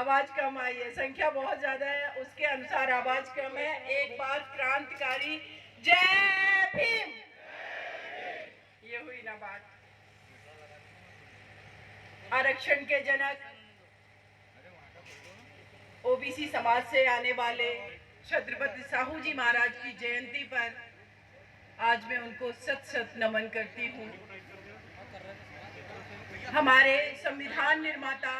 आवाज कम आई है, संख्या बहुत ज्यादा है, उसके अनुसार आवाज कम है। एक बार क्रांतिकारी जय भीम, ये हुई ना बात। आरक्षण के जनक, ओबीसी समाज से आने वाले छत्रपति साहू जी महाराज की जयंती पर आज मैं उनको सत सत नमन करती हूँ। हमारे संविधान निर्माता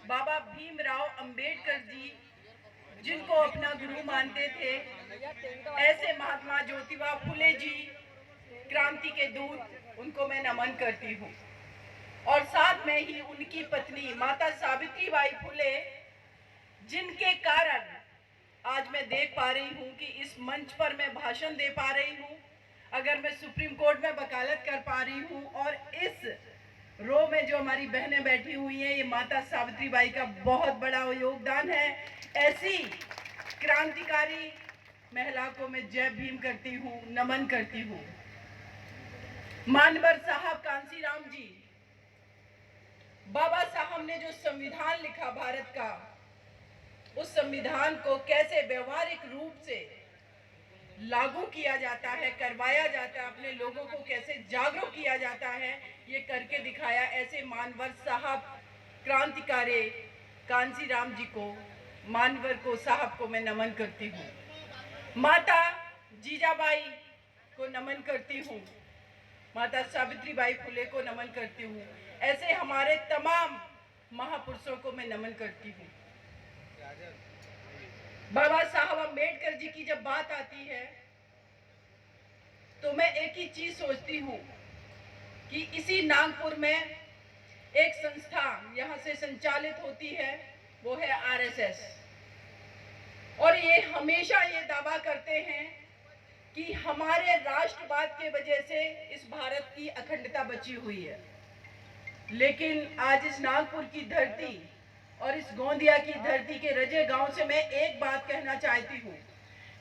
बाबा भीमराव अंबेडकर जी, जिनको अपना गुरु मानते थे, ऐसे महात्मा ज्योतिबा फुले जी, क्रांति के दूत, उनको मैं नमन करती हूँ। और साथ में ही उनकी पत्नी माता सावित्रीबाई फुले, जिनके कारण आज मैं देख पा रही हूँ कि इस मंच पर मैं भाषण दे पा रही हूँ, अगर मैं सुप्रीम कोर्ट में वकालत कर पा रही हूँ, और इस रो में जो हमारी बहनें बैठी हुई हैं, ये माता सावित्रीबाई का बहुत बड़ा योगदान है। ऐसी क्रांतिकारी महिला को मैं जय भीम करती हूँ, नमन करती हूँ। मानवर साहब कांसीराम जी, बाबा साहब ने जो संविधान लिखा भारत का, उस संविधान को कैसे व्यवहारिक रूप से लागू किया जाता है, करवाया जाता है, अपने लोगों को कैसे जागरूक किया जाता है, ये करके दिखाया। ऐसे मानवर साहब क्रांतिकारी कांसीराम जी को, मानवर को, साहब को मैं नमन करती हूँ। माता जीजाबाई को नमन करती हूँ, माता सावित्रीबाई फुले को नमन करती हूँ। ऐसे हमारे तमाम महापुरुषों को मैं नमन करती हूँ। बाबा साहब अम्बेडकर जी की जब बात आती है तो मैं एक ही चीज सोचती हूँ कि इसी नागपुर में एक संस्था यहाँ से संचालित होती है, वो है आरएसएस। और ये हमेशा ये दावा करते हैं कि हमारे राष्ट्रवाद के वजह से इस भारत की अखंडता बची हुई है। लेकिन आज इस नागपुर की धरती और इस गोंदिया की धरती के रजे गांव से मैं एक बात कहना चाहती हूँ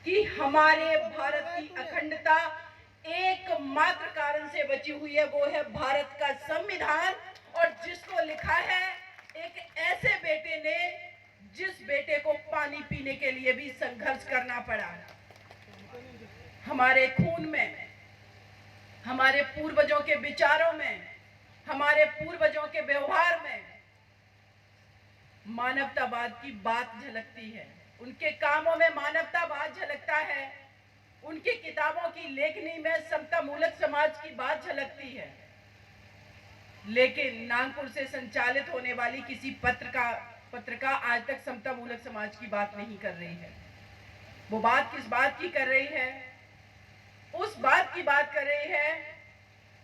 कि हमारे भारत की अखंडता एकमात्र कारण से बची हुई है, वो है भारत का संविधान। और जिसको लिखा है एक ऐसे बेटे ने, जिस बेटे को पानी पीने के लिए भी संघर्ष करना पड़ा। हमारे खून में, हमारे पूर्वजों के विचारों में, हमारे पूर्वजों के व्यवहार में मानवतावाद की बात झलकती है। उनके कामों में मानवतावाद झलकता है, उनकी किताबों की लेखनी में समतामूलक समाज की बात झलकती है। लेकिन नागपुर से संचालित होने वाली किसी पत्रिका आज तक समतामूलक समाज की बात नहीं कर रही है। वो बात किस बात की कर रही है? उस बात की बात कर रही है,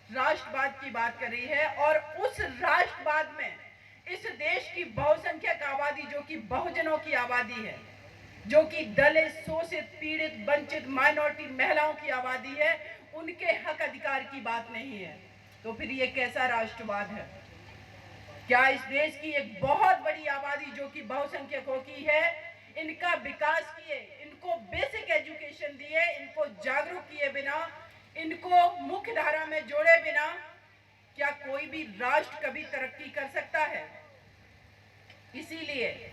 राष्ट्रवाद की बात कर रही है। और उस राष्ट्रवाद में इस देश की बहुसंख्यक आबादी, जो कि बहुजनों की आबादी है, जो कि दलित, शोषित, पीड़ित, वंचित, माइनॉरिटी, महिलाओं की आबादी है, उनके हक अधिकार की बात नहीं है। तो फिर ये कैसा राष्ट्रवाद है? क्या इस देश की एक बहुत बड़ी आबादी जो कि बहुसंख्यकों की है, इनका विकास किए, इनको बेसिक एजुकेशन दिए, इनको जागरूक किए बिना, इनको मुख्य धारा में जोड़े बिना क्या कोई भी राष्ट्र कभी तरक्की कर सकता है? इसीलिए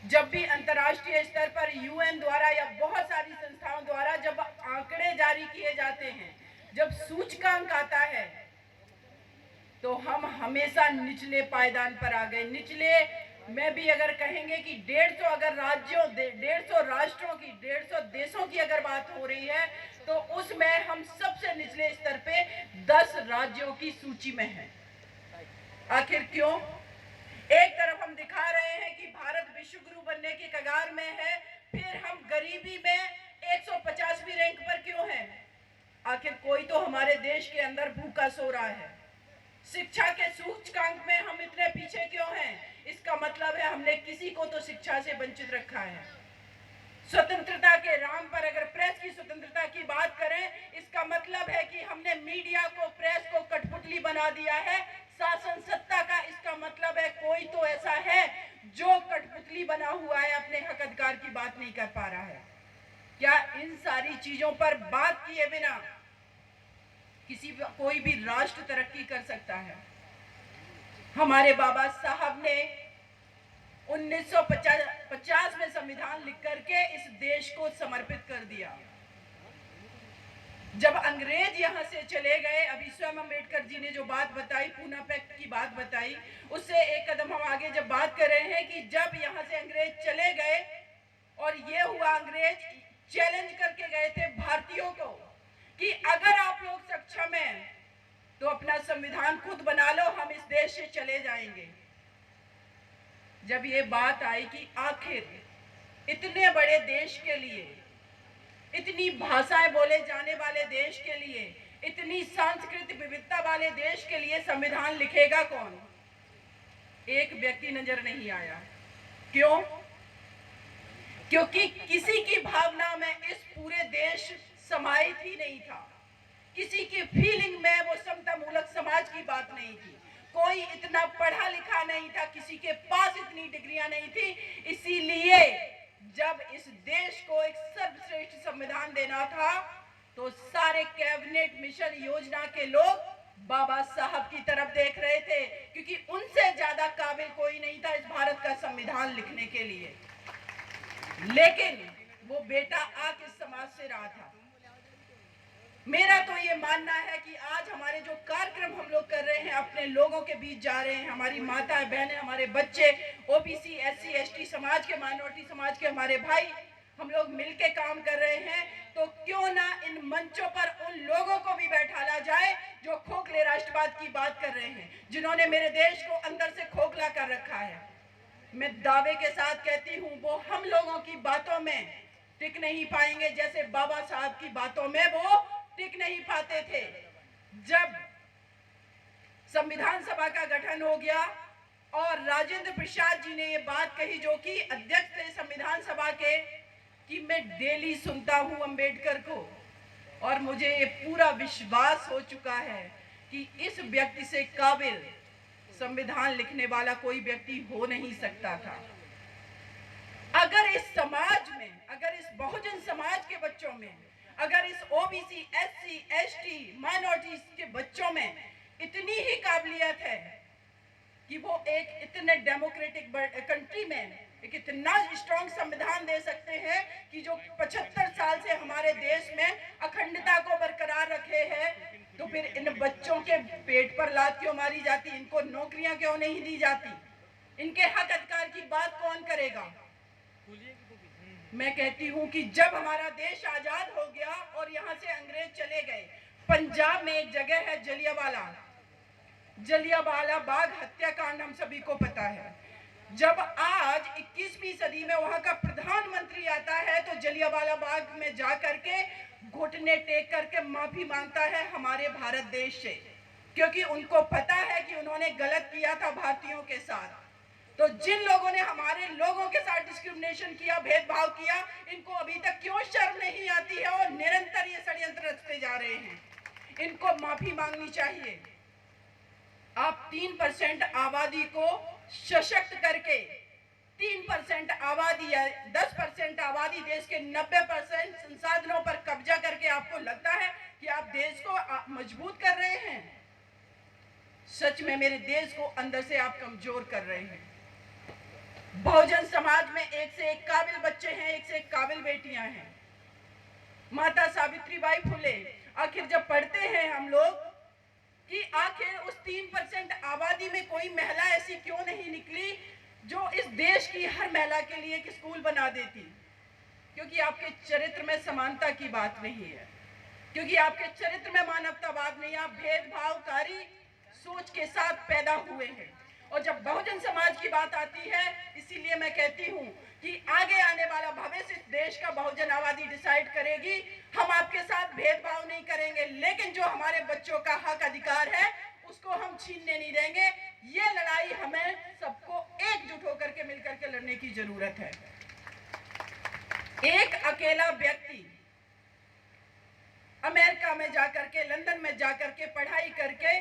जब भी अंतर्राष्ट्रीय स्तर पर यूएन द्वारा या बहुत सारी संस्थाओं द्वारा जब आंकड़े जारी किए जाते हैं, जब सूचकांक आता है, तो हम हमेशा निचले पायदान पर आ गए। निचले में भी अगर कहेंगे कि 150 अगर राज्यों, 150 राष्ट्रों की, 150 देशों की अगर बात हो रही है, तो उसमें हम सबसे निचले स्तर पे 10 राज्यों की सूची में हैं। आखिर क्यों? एक तरफ हम दिखा रहे हैं कि भारत विश्व गुरु बनने की कगार में है, फिर हम गरीबी में 150वीं रैंक पर क्यों हैं? आखिर कोई तो हमारे देश के अंदर भूखा सो रहा है। शिक्षा के सूचकांक में हम इतने पीछे क्यों हैं? इसका मतलब है हमने किसी को तो शिक्षा से वंचित रखा है। स्वतंत्रता के नाम पर अगर प्रेस की स्वतंत्रता की बात करें, इसका मतलब है कि हमने मीडिया को, प्रेस को कठपुतली बना दिया है। शासन सत्ता का इसका मतलब है कोई तो ऐसा है जो कठपुतली बना हुआ है, अपने हक अधिकार की बात नहीं कर पा रहा है। क्या इन सारी चीजों पर बात किए बिना कोई भी राष्ट्र तरक्की कर सकता है? हमारे बाबा साहब ने 1950 में संविधान लिख करके इस देश को समर्पित कर दिया। जब अंग्रेज यहां से चले गए, अभी स्वयं अम्बेडकर जी ने जो बात बताई, पूना पैक्ट की बात बताई, उससे एक कदम हम आगे जब बात कर रहे हैं कि जब यहां से अंग्रेज चले गए और ये हुआ, अंग्रेज चैलेंज करके गए थे भारतीयों को कि अगर आप लोग सक्षम हैं तो अपना संविधान खुद बना लो, हम इस देश से चले जाएंगे। जब ये बात आई कि आखिर इतने बड़े देश के लिए, इतनी भाषाएं बोले जाने वाले देश के लिए, इतनी सांस्कृतिक विविधता वाले देश के लिए संविधान लिखेगा कौन? एक व्यक्ति नजर नहीं आया। क्यों? क्योंकि किसी की भावना में इस पूरे देश समाहित ही नहीं था, किसी की फीलिंग में वो समता मूलक समाज की बात नहीं थी, कोई इतना पढ़ा लिखा नहीं था, किसी के पास इतनी डिग्रियां नहीं थी। इसीलिए जब इस देश को एक सर्वश्रेष्ठ संविधान देना था तो सारे कैबिनेट मिशन योजना के लोग बाबा साहब की तरफ देख रहे थे, क्योंकि उनसे ज्यादा काबिल कोई नहीं था इस भारत का संविधान लिखने के लिए। लेकिन वो बेटा आके समाज से रहा था। मेरा तो ये मानना है कि आज हमारे जो कार्यक्रम हम लोग कर रहे हैं, अपने लोगों के बीच जा रहे हैं, हमारी माताएं बहनें, हमारे बच्चे, ओबीसी एससी एसटी समाज के, माइनॉरिटी समाज के हमारे भाई, हम लोग मिलके काम कर रहे हैं, तो क्यों ना इन मंचों पर उन लोगों को भी बैठाला जाए जो खोखले राष्ट्रवाद की बात कर रहे हैं, जिन्होंने मेरे देश को अंदर से खोखला कर रखा है। मैं दावे के साथ कहती हूँ, वो हम लोगों की बातों में टिक नहीं पाएंगे जैसे बाबा साहब की बातों में वो टिक नहीं पाते थे। जब संविधान सभा का गठन हो गया और राजेंद्र प्रसाद जी ने ये बात कही, जो कि अध्यक्ष थे संविधान सभा के, कि मैं डेली सुनता हूं अंबेडकर को और मुझे ये पूरा विश्वास हो चुका है कि इस व्यक्ति से काबिल संविधान लिखने वाला कोई व्यक्ति हो नहीं सकता था। अगर इस समाज में, अगर इस बहुजन समाज के बच्चों में, अगर इस ओबीसी एससी एसटी माइनॉरिटीज के बच्चों में इतनी ही काबिलियत है कि वो एक इतने डेमोक्रेटिक कंट्री में एक इतना स्ट्रॉन्ग संविधान दे सकते हैं कि जो 75 साल से हमारे देश में अखंडता को बरकरार रखे हैं, तो फिर इन बच्चों के पेट पर लात क्यों मारी जाती? इनको नौकरियां क्यों नहीं दी जाती? इनके हक अधिकार की बात कौन करेगा? मैं कहती हूं कि जब हमारा देश आजाद हो गया और यहां से अंग्रेज चले गए, पंजाब में एक जगह है जलियांवाला बाग हत्याकांड, हम सभी को पता है। जब आज 21वीं सदी में वहां का प्रधानमंत्री आता है तो जलियांवाला बाग में जा करके घुटने टेक करके माफी मांगता है हमारे भारत देश से, क्योंकि उनको पता है कि उन्होंने गलत किया था भारतीयों के साथ। तो जिन लोगों ने हमारे लोगों के साथ डिस्क्रिमिनेशन किया, भेदभाव किया, इनको अभी तक क्यों शर्म नहीं आती है और निरंतर ये षड्यंत्र रचते जा रहे हैं? इनको माफी मांगनी चाहिए। आप 3% आबादी को सशक्त करके 3% आबादी या 10% आबादी देश के 90% संसाधनों पर कब्जा करके आपको लगता है कि आप देश को मजबूत कर रहे हैं? सच में मेरे देश को अंदर से आप कमजोर कर रहे हैं। बहुजन समाज में एक से एक काबिल बच्चे हैं, एक से एक काबिल बेटियां हैं। माता सावित्रीबाई फुले, आखिर जब पढ़ते हैं हम लोग कि आखिर उस 3% आबादी में कोई महिला ऐसी क्यों नहीं निकली जो इस देश की हर महिला के लिए एक स्कूल बना देती? क्योंकि आपके चरित्र में समानता की बात नहीं है, क्योंकि आपके चरित्र में मानवतावाद नहीं, आप भेदभावकारी सोच के साथ पैदा हुए हैं। और जब बहुजन समाज की बात आती है, इसीलिए मैं कहती हूं कि आगे आने वाला भविष्य इस देश का बहुजन आबादी डिसाइड करेगी। हम आपके साथ भेदभाव नहीं करेंगे, लेकिन जो हमारे बच्चों का हक अधिकार है उसको हम छीनने नहीं देंगे। ये लड़ाई हमें सबको एकजुट होकर के मिलकर के लड़ने की जरूरत है। एक अकेला व्यक्ति अमेरिका में जाकर के, लंदन में जाकर के पढ़ाई करके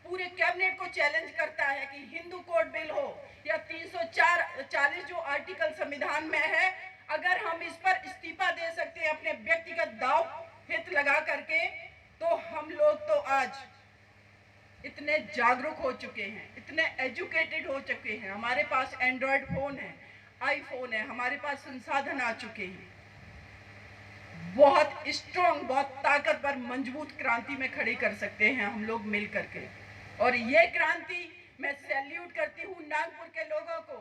पूरे कैबिनेट को चैलेंज करता है कि हिंदू कोड बिल हो या 340 जो आर्टिकल संविधान में है, अगर हम इस पर इस्तीफा दे सकते हैं अपने व्यक्तिगत दाव हित लगा करके, तो हम लोग तो आज इतने जागरूक हो चुके हैं, इतने एजुकेटेड हो चुके हैं, हमारे पास एंड्रॉयड फ़ोन है, आईफोन है, हमारे पास संसाधन आ चुके हैं, बहुत स्ट्रॉन्ग, बहुत ताकतवर, मजबूत क्रांति में खड़ी कर सकते हैं हम लोग मिल करके। और ये क्रांति मैं सैल्यूट करती हूँ नागपुर के लोगों को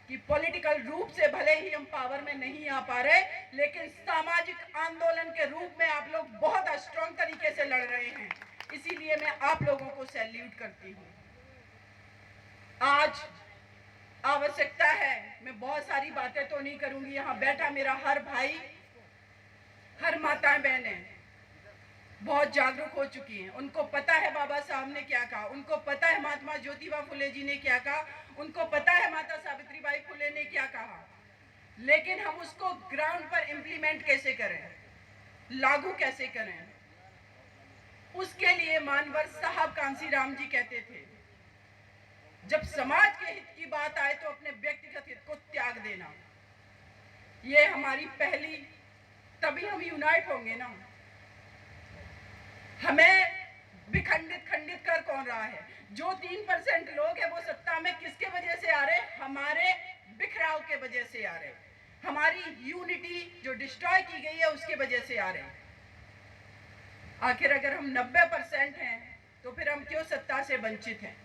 कि पॉलिटिकल रूप से भले ही हम पावर में नहीं आ पा रहे, लेकिन सामाजिक आंदोलन के रूप में आप लोग बहुत स्ट्रॉन्ग तरीके से लड़ रहे हैं। इसीलिए मैं आप लोगों को सैल्यूट करती हूँ। आज आवश्यकता है, मैं बहुत सारी बातें तो नहीं करूंगी, यहाँ बैठा मेरा हर भाई, हर माताएं बहनें बहुत जागरूक हो चुकी हैं। उनको पता है बाबा साहब ने क्या कहा, उनको पता है महात्मा ज्योतिबा फुले जी ने क्या कहा, उनको पता है माता सावित्रीबाई फुले ने क्या कहा, लेकिन हम उसको ग्राउंड पर इम्प्लीमेंट कैसे करें, लागू कैसे करें, उसके लिए मानवर साहब कांसीराम जी कहते थे, जब समाज के हित की बात आए तो अपने व्यक्तिगत हित को त्याग देना। ये हमारी पहली, तभी हम यूनाइट होंगे ना। हमें विखंडित खंडित कर कौन रहा है? जो 3% लोग हैं वो सत्ता में किसके वजह से आ रहे? हमारे बिखराव के वजह से आ रहे, हमारी यूनिटी जो डिस्ट्रॉय की गई है उसके वजह से आ रहे। आखिर अगर हम 90% हैं तो फिर हम क्यों सत्ता से वंचित हैं?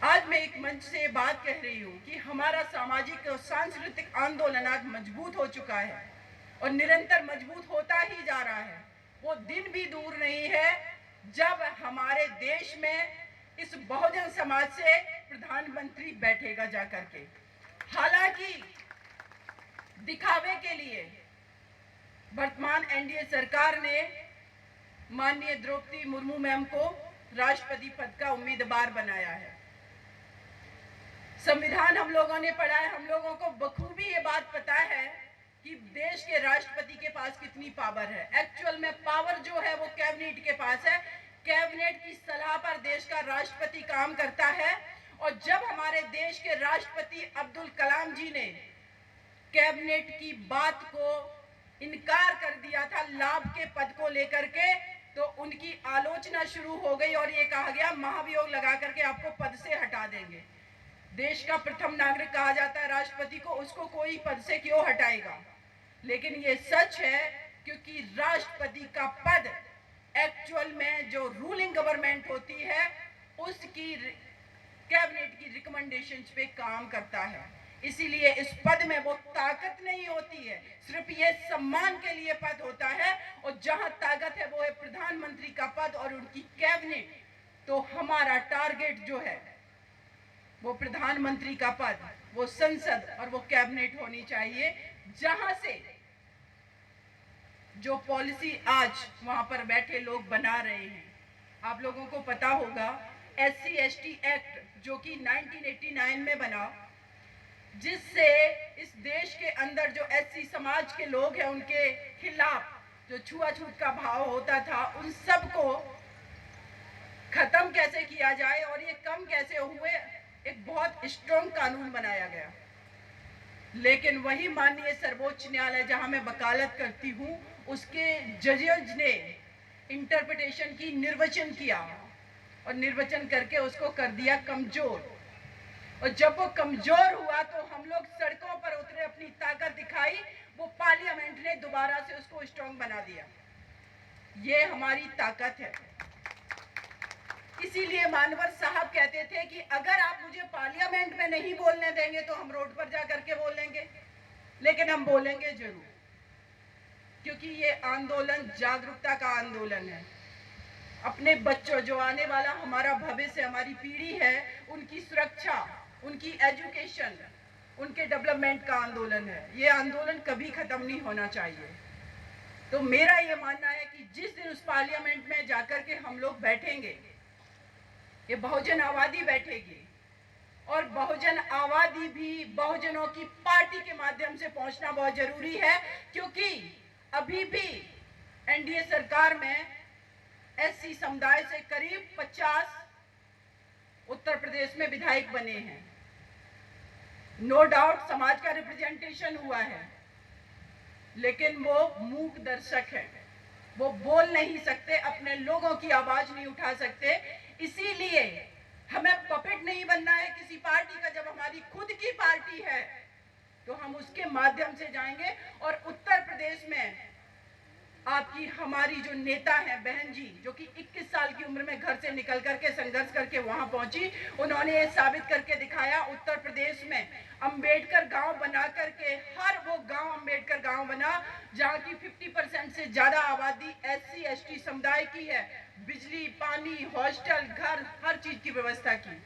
आज मैं एक मंच से बात कह रही हूँ कि हमारा सामाजिक और सांस्कृतिक आंदोलन आज मजबूत हो चुका है और निरंतर मजबूत होता ही जा रहा है। वो दिन भी दूर नहीं है जब हमारे देश में इस बहुजन समाज से प्रधानमंत्री बैठेगा जाकर के। हालांकि दिखावे के लिए वर्तमान एनडीए सरकार ने माननीय द्रौपदी मुर्मू मैम को राष्ट्रपति पद का उम्मीदवार बनाया है। संविधान हम लोगों ने पढ़ा है, हम लोगों को बखूबी ये बात पता है कि देश के राष्ट्रपति के पास कितनी पावर है। एक्चुअल में पावर जो है वो कैबिनेट के पास है। कैबिनेट की सलाह पर देश का राष्ट्रपति काम करता है। और जब हमारे देश के राष्ट्रपति अब्दुल कलाम जी ने कैबिनेट की बात को इनकार कर दिया था लाभ के पद को लेकर के, तो उनकी आलोचना शुरू हो गई और ये कहा गया महाभियोग लगा करके आपको पद से हटा देंगे। देश का प्रथम नागरिक कहा जाता है राष्ट्रपति को, उसको कोई पद से क्यों हटाएगा? लेकिन ये सच है क्योंकि राष्ट्रपति का पद एक्चुअल में जो रूलिंग गवर्नमेंट होती है उसकी कैबिनेट की रिकमेंडेशंस पे काम करता है। इसीलिए इस पद में वो ताकत नहीं होती है, सिर्फ ये सम्मान के लिए पद होता है। और जहां ताकत है वो है प्रधानमंत्री का पद और उनकी कैबिनेट। तो हमारा टारगेट जो है वो प्रधानमंत्री का पद, वो संसद और वो कैबिनेट होनी चाहिए, जहां से जो पॉलिसी आज वहां पर बैठे लोग बना रहे हैं। आप लोगों को पता होगा SC/ST एक्ट जो कि 1989 में बना, जिससे इस देश के अंदर जो SC समाज के लोग हैं उनके खिलाफ जो छुआछूत का भाव होता था, उन सब को खत्म कैसे किया जाए और ये कम कैसे हुए, एक बहुत स्ट्रॉन्ग कानून बनाया गया। लेकिन वही माननीय सर्वोच्च न्यायालय जहां मैं वकालत करती हूं, उसके जजेस ने इंटरप्रिटेशन की, निर्वचन किया और निर्वचन करके उसको कर दिया कमजोर। और जब वो कमजोर हुआ तो हम लोग सड़कों पर उतरे, अपनी ताकत दिखाई, वो पार्लियामेंट ने दोबारा से उसको स्ट्रॉन्ग बना दिया। ये हमारी ताकत है। इसीलिए मानवर साहब कहते थे कि अगर आप मुझे पार्लियामेंट में नहीं बोलने देंगे तो हम रोड पर जा करके बोलेंगे, लेकिन हम बोलेंगे जरूर, क्योंकि ये आंदोलन जागरूकता का आंदोलन है। अपने बच्चों, जो आने वाला हमारा भविष्य, हमारी पीढ़ी है, उनकी सुरक्षा, उनकी एजुकेशन, उनके डेवलपमेंट का आंदोलन है। ये आंदोलन कभी खत्म नहीं होना चाहिए। तो मेरा ये मानना है कि जिस दिन उस पार्लियामेंट में जाकर के हम लोग बैठेंगे, ये बहुजन आबादी बैठेगी और बहुजन आबादी भी बहुजनों की पार्टी के माध्यम से पहुंचना बहुत जरूरी है। क्योंकि अभी भी एनडीए सरकार में SC समुदाय से करीब 50 उत्तर प्रदेश में विधायक बने हैं। नो डाउट समाज का रिप्रेजेंटेशन हुआ है, लेकिन वो मूक दर्शक हैं, वो बोल नहीं सकते, अपने लोगों की आवाज नहीं उठा सकते। इसीलिए हमें पपेट नहीं बनना है किसी पार्टी का। जब हमारी खुद की पार्टी है तो हम उसके माध्यम से जाएंगे। और उत्तर प्रदेश में आपकी हमारी जो नेता है बहन जी, जो कि 21 साल की उम्र में घर से निकल करके संघर्ष करके वहां पहुंची, उन्होंने ये साबित करके दिखाया उत्तर प्रदेश में अंबेडकर गांव बना करके, हर वो गांव अंबेडकर गांव बना जहां की 50% से ज्यादा आबादी SC ST समुदाय की है। बिजली, पानी, हॉस्टल, घर, हर चीज की व्यवस्था की।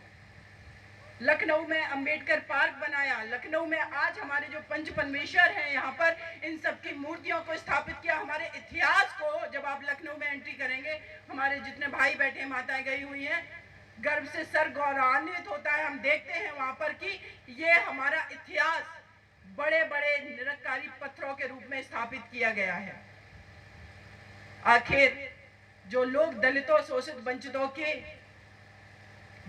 लखनऊ में अंबेडकर पार्क बनाया। लखनऊ में आज हमारे जो पंच परमेश्वर हैं यहाँ पर, इन सब की मूर्तियों को स्थापित किया। हमारे इतिहास को जब आप लखनऊ में एंट्री करेंगे, हमारे जितने भाई बैठे, माताएं गई हुई हैं, गर्व से सर गौरवान्वित होता है। हम देखते हैं वहां पर कि ये हमारा इतिहास बड़े बड़े निरंकारी पत्थरों के रूप में स्थापित किया गया है। आखिर जो लोग दलितों, शोषित, वंचितों के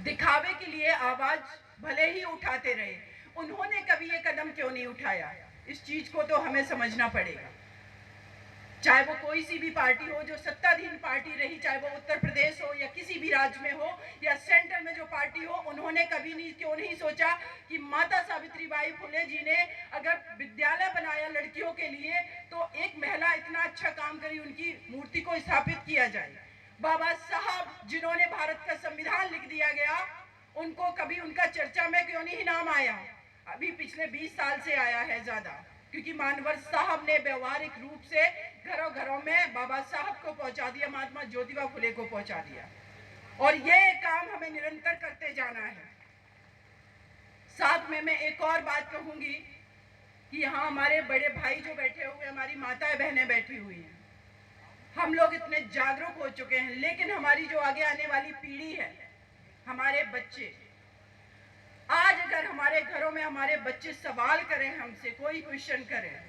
दिखावे के लिए आवाज भले ही उठाते रहे, उन्होंने कभी ये कदम क्यों नहीं उठाया? इस चीज को तो हमें समझना पड़ेगा। चाहे वो कोई सी भी पार्टी हो, जो सत्ताधीन पार्टी रही, चाहे वो उत्तर प्रदेश हो या किसी भी राज्य में हो या सेंटर में जो पार्टी हो, उन्होंने कभी क्यों नहीं सोचा कि माता सावित्रीबाई फुले जी ने अगर विद्यालय बनाया लड़कियों के लिए, तो एक महिला इतना अच्छा काम करी, उनकी मूर्ति को स्थापित किया जाए। बाबा साहब जिन्होंने भारत का संविधान लिख दिया गया, उनको कभी उनका चर्चा में क्यों नहीं नाम आया? अभी पिछले 20 साल से आया है ज्यादा, क्योंकि मानवर साहब ने व्यवहारिक रूप से घरों घरों में बाबा साहब को पहुंचा दिया, महात्मा ज्योतिबा फुले को पहुंचा दिया। और ये काम हमें निरंतर करते जाना है। साथ में मैं एक और बात कहूंगी कि यहाँ हमारे बड़े भाई जो बैठे हुए, हमारी माताएं बहनें बैठी हुई हैं, हम लोग इतने जागरूक हो चुके हैं, लेकिन हमारी जो आगे आने वाली पीढ़ी है, हमारे बच्चे, आज अगर हमारे घरों में हमारे बच्चे सवाल करें हमसे, कोई क्वेश्चन करें,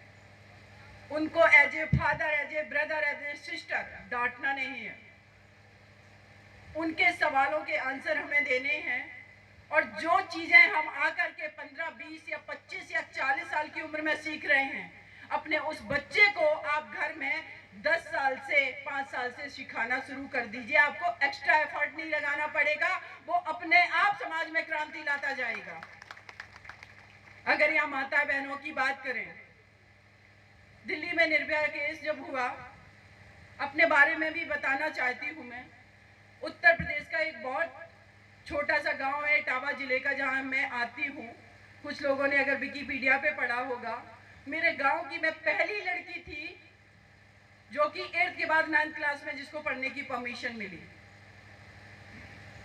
उनको as a father, as a brother, as a sister डांटना नहीं है। उनके सवालों के आंसर हमें देने हैं। और जो चीजें हम आकर के 15, 20 या 25 या 40 साल की उम्र में सीख रहे हैं, अपने उस बच्चे को आप घर में 10 साल से, 5 साल से सिखाना शुरू कर दीजिए। आपको एक्स्ट्रा एफर्ट नहीं लगाना पड़ेगा, वो अपने आप समाज में क्रांति लाता जाएगा। अगर यहाँ माता बहनों की बात करें, दिल्ली में निर्भया केस जब हुआ, अपने बारे में भी बताना चाहती हूँ मैं। उत्तर प्रदेश का एक बहुत छोटा सा गांव है इटावा जिले का, जहां मैं आती हूँ। कुछ लोगों ने अगर विकिपीडिया पे पढ़ा होगा, मेरे गांव की मैं पहली लड़की थी जो कि 8th के बाद 9th क्लास में जिसको पढ़ने की परमिशन मिली।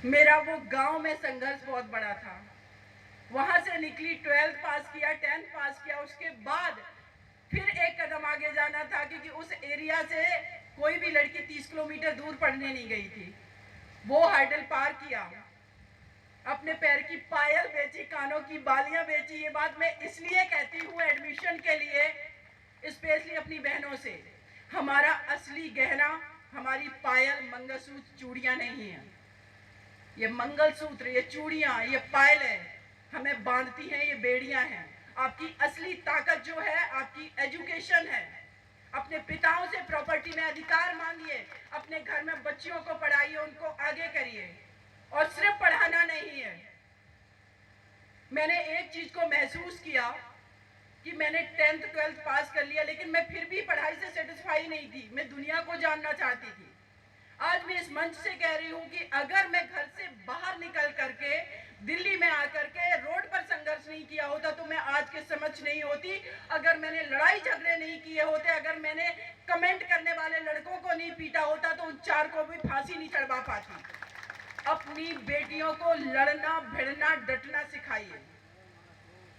मेरा वो गांव में संघर्ष बहुत बड़ा था। वहां से निकली, 12th पास किया, 10th पास किया, उसके बाद फिर एक कदम आगे जाना था, क्योंकि उस एरिया से कोई भी लड़की 30 किलोमीटर दूर पढ़ने नहीं गई थी। वो हर्डल पार किया, अपने पैर की पायल बेची, कानों की बालियां बेची। ये बात मैं इसलिए कहती हूँ एडमिशन के लिए, स्पेशली अपनी बहनों से, हमारा असली गहना हमारी पायल, मंगलसूत्र, चूड़ियां नहीं है। ये मंगलसूत्र, ये चूड़ियां, ये पायलें हमें बांधती हैं, ये बेड़ियां हैं। आपकी असली ताकत जो है आपकी एजुकेशन है। अपने पिताओं से प्रॉपर्टी में अधिकार मांगिए, अपने घर में बच्चियों को पढ़ाइए, उनको आगे करिए, और सिर्फ पढ़ाना नहीं है। मैंने एक चीज को महसूस किया कि मैंने 10th 12th पास कर लिया, लेकिन मैं फिर भी पढ़ाई से सेटिस्फाई नहीं थी। मैं दुनिया को जानना चाहती थी। आज मैं इस मंच से कह रही हूँ कि अगर मैं घर से बाहर निकल करके दिल्ली में आकर के रोड पर संघर्ष नहीं किया होता तो मैं आज के समझ नहीं होती। अगर मैंने लड़ाई झगड़े नहीं किए होते, अगर मैंने कमेंट करने वाले लड़कों को नहीं पीटा होता, तो उन 4 को भी फांसी नहीं चढ़वा पाती। अपनी बेटियों को लड़ना, भिड़ना, डटना सिखाइए।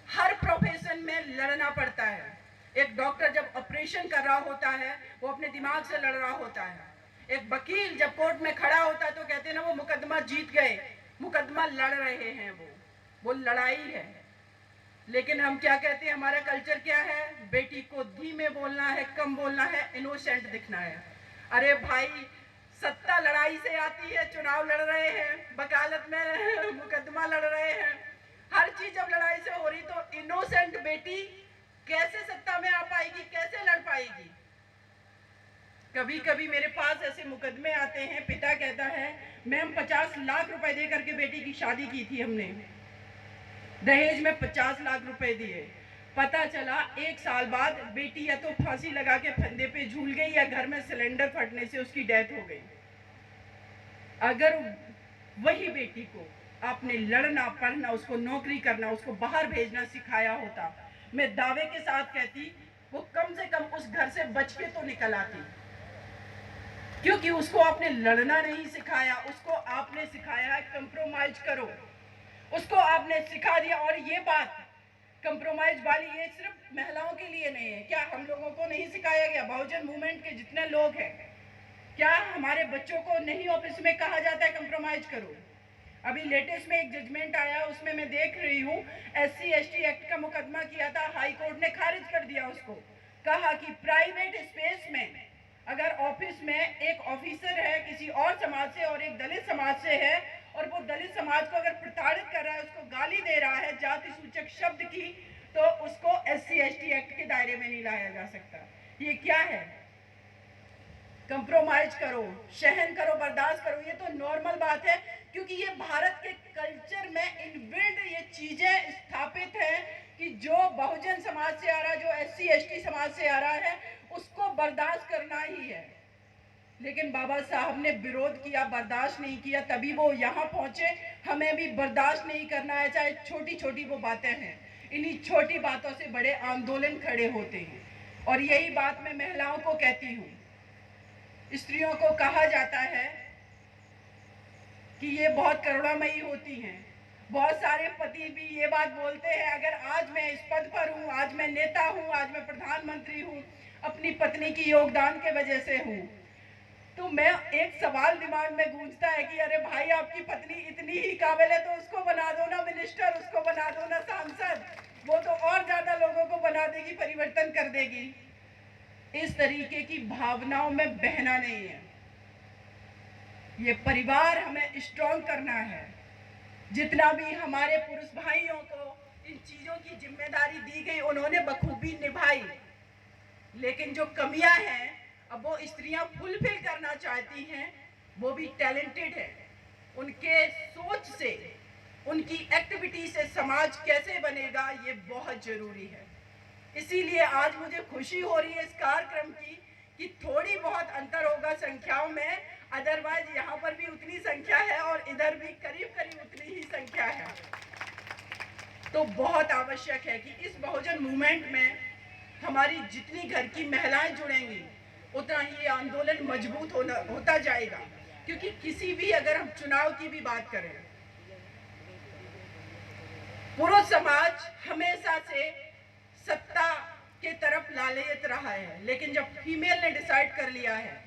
हर प्रोफेशन में लड़ना पड़ता है। एक डॉक्टर जब ऑपरेशन कर रहा होता है, वो अपने दिमाग से लड़ रहा होता है। एक वकील जब कोर्ट में खड़ा होता है तो कहते हैं ना, वो मुकदमा जीत गए। मुकदमा लड़ रहे हैं, वो लड़ाई है। लेकिन हम क्या कहते हैं, हमारा कल्चर क्या है? बेटी को धीमे बोलना है, कम बोलना है, इनोसेंट दिखना है। अरे भाई, सत्ता लड़ाई से आती है। चुनाव लड़ रहे हैं, वकालत में मुकदमा लड़ रहे हैं, हर चीज जब लड़ाई से हो रही, तो इनोसेंट बेटी कैसे सत्ता में आ पाएगी, कैसे लड़ पाएगी? कभी कभी मेरे पास ऐसे मुकदमे आते हैं, पिता कहता है मैम 50 लाख रुपए दे करके बेटी की शादी की थी हमने, दहेज में 50 लाख रुपए दिए। पता चला 1 साल बाद बेटी या तो फांसी लगा के फंदे पे झूल गई या घर में सिलेंडर फटने से उसकी डेथ हो गई। अगर वही बेटी को आपने लड़ना, पढ़ना, उसको नौकरी करना, उसको बाहर भेजना सिखाया होता, मैं दावे के साथ कहती वो कम से कम उस घर से बच के तो निकल आती। क्योंकि उसको आपने लड़ना नहीं सिखाया, उसको आपने सिखाया है कंप्रोमाइज करो, उसको आपने सिखा दिया। और ये बात कंप्रोमाइज वाली ये सिर्फ महिलाओं के लिए नहीं है। क्या हम लोगों को नहीं सिखाया गया? बहुजन मूवमेंट के जितने लोग हैं, क्या हमारे बच्चों को नहीं ऑफिस में कहा जाता है कंप्रोमाइज करो? अभी लेटेस्ट में एक जजमेंट आया, उसमें मैं देख रही हूँ SC/ST एक्ट का मुकदमा किया था, हाई कोर्ट ने खारिज कर दिया उसको। कहा कि प्राइवेट स्पेस में अगर ऑफिस में एक ऑफिसर है किसी और समाज से और एक दलित समाज से है, और वो दलित समाज को अगर प्रताड़ित कर रहा है, उसको गाली दे रहा है जाति सूचक शब्द की, तो उसको SC/ST एक्ट के दायरे में नहीं लाया जा सकता। ये क्या है? कंप्रोमाइज करो, सहन करो, बर्दाश्त करो, ये तो नॉर्मल बात है। क्योंकि ये भारत के कल्चर में इनबिल्ड ये चीजें स्थापित हैं कि जो बहुजन समाज से आ रहा है, जो SC/ST समाज से आ रहा है, उसको बर्दाश्त करना ही है। लेकिन बाबा साहब ने विरोध किया, बर्दाश्त नहीं किया, तभी वो यहाँ पहुंचे। हमें भी बर्दाश्त नहीं करना है, चाहे छोटी छोटी वो बातें हैं। इन्हीं छोटी बातों से बड़े आंदोलन खड़े होते हैं। और यही बात मैं महिलाओं को कहती हूँ। स्त्रियों को कहा जाता है कि ये बहुत करुणामयी होती हैं। बहुत सारे पति भी ये बात बोलते हैं, अगर आज मैं इस पद पर हूँ, आज मैं नेता हूँ, आज मैं प्रधानमंत्री हूँ, अपनी पत्नी की योगदान के वजह से हूँ। तो मैं एक सवाल दिमाग में गूंजता है कि अरे भाई, आपकी पत्नी इतनी ही काबिल है तो उसको बना दो ना मिनिस्टर, उसको बना दो ना सांसद, वो तो और ज्यादा लोगों को बना देगी, परिवर्तन कर देगी। इस तरीके की भावनाओं में बहना नहीं है। ये परिवार हमें स्ट्रॉन्ग करना है। जितना भी हमारे पुरुष भाइयों को इन चीजों की जिम्मेदारी दी गई, उन्होंने बखूबी निभाई। लेकिन जो कमियां हैं, अब वो स्त्रियां फुलफिल करना चाहती हैं, वो भी टैलेंटेड है। उनके सोच से, उनकी एक्टिविटी से समाज कैसे बनेगा, ये बहुत जरूरी है। इसीलिए आज मुझे खुशी हो रही है इस कार्यक्रम की कि थोड़ी बहुत अंतर होगा संख्याओं में, अदरवाइज यहाँ पर भी उतनी संख्या है और इधर भी करीब करीब उतनी ही संख्या है। तो बहुत आवश्यक है कि इस बहुजन मूवमेंट में हमारी जितनी घर की महिलाएं जुड़ेंगी, उतना ही ये आंदोलन मजबूत होता जाएगा। क्योंकि किसी भी, अगर हम चुनाव की भी बात करें, पुरुष समाज हमेशा से सत्ता के तरफ लालयत रहा है, लेकिन जब फीमेल ने डिसाइड कर लिया है,